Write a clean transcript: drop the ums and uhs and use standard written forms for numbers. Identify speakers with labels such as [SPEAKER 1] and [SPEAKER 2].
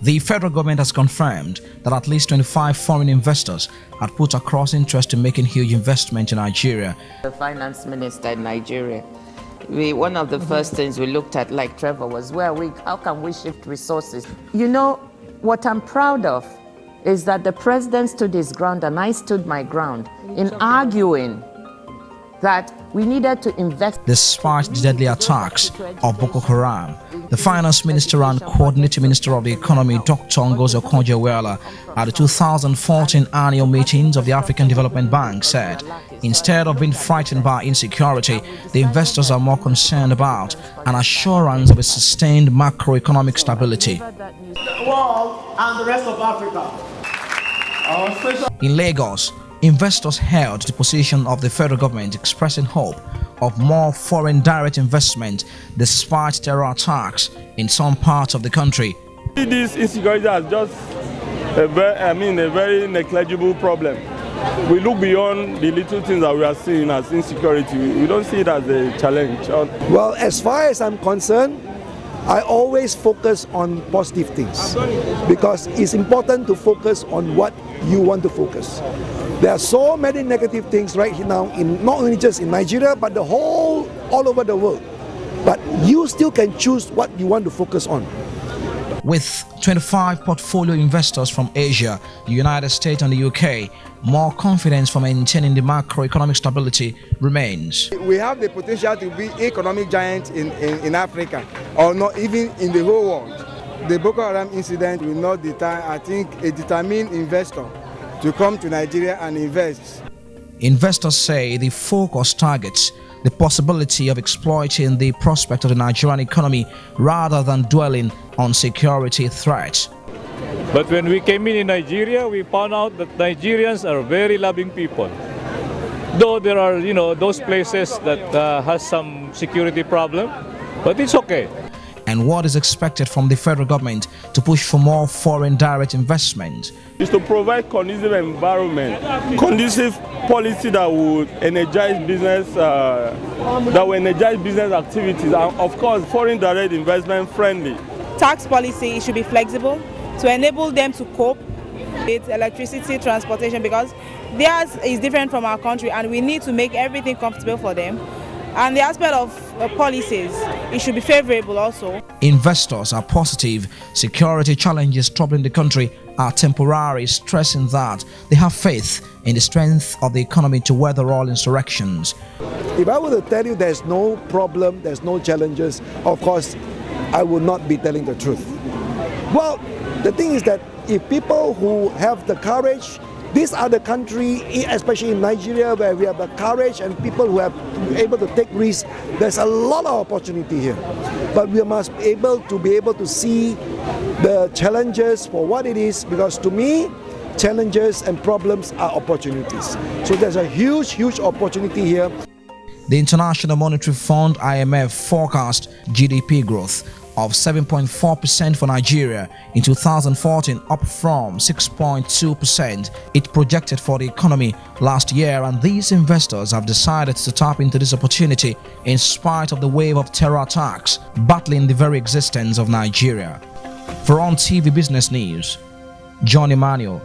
[SPEAKER 1] The federal government has confirmed that at least 25 foreign investors had put across interest in making huge investment in Nigeria.
[SPEAKER 2] The finance minister in Nigeria, one of the first things we looked at, like Trevor, was how can we shift resources? You know, what I'm proud of is that the president stood his ground and I stood my ground in arguing that we needed to invest.
[SPEAKER 1] Despite the deadly attacks of Boko Haram, the finance minister and coordinating minister of the economy, Dr. Ngozi Okonjo-Iweala, at the 2014 annual meetings of the African Development Bank said, instead of being frightened by insecurity, the investors are more concerned about an assurance of a sustained macroeconomic stability.
[SPEAKER 3] The world and the rest of Africa.
[SPEAKER 1] In Lagos, investors held the position of the federal government, expressing hope of more foreign direct investment despite terror attacks in some parts of the country.
[SPEAKER 4] This insecurity is just a very negligible problem. We look beyond the little things that we are seeing as insecurity. We don't see it as a challenge.
[SPEAKER 5] Well, as far as I'm concerned, I always focus on positive things because it's important to focus on what you want to focus. There are so many negative things right now, not only just in Nigeria, but all over the world. But you still can choose what you want to focus on.
[SPEAKER 1] With 25 portfolio investors from Asia, the United States and the UK, more confidence for maintaining the macroeconomic stability remains.
[SPEAKER 6] We have the potential to be economic giants in Africa, or not even in the whole world. The Boko Haram incident will not deter, I think, a determined investor to come to Nigeria and invest.
[SPEAKER 1] Investors say the focus targets the possibility of exploiting the prospect of the Nigerian economy rather than dwelling on security threats.
[SPEAKER 7] But when we came in Nigeria, we found out that Nigerians are very loving people. Though there are, those places that has some security problem, but it's okay.
[SPEAKER 1] And what is expected from the federal government to push for more foreign direct investment?
[SPEAKER 4] Is to provide conducive environment, conducive policy that would energize business, activities, and of course, foreign direct investment friendly.
[SPEAKER 8] Tax policy should be flexible to enable them to cope with electricity, transportation, because theirs is different from our country, and we need to make everything comfortable for them. And the aspect of policies, it should be favorable also.
[SPEAKER 1] Investors are positive security challenges troubling the country are temporary, stressing that they have faith in the strength of the economy to weather all insurrections.
[SPEAKER 5] If I were to tell you there's no problem, there's no challenges, of course, I would not be telling the truth. Well, the thing is that if people who have the courage, these are the country, especially in Nigeria, where we have the courage and people who are able to take risks. There's a lot of opportunity here. But we must be able to see the challenges for what it is, because to me, challenges and problems are opportunities. So there's a huge, huge opportunity here.
[SPEAKER 1] The International Monetary Fund (IMF) forecast GDP growth of 7.4% for Nigeria in 2014, up from 6.2% it projected for the economy last year, and these investors have decided to tap into this opportunity in spite of the wave of terror attacks battling the very existence of Nigeria. For ONTV Business News, John Emmanuel.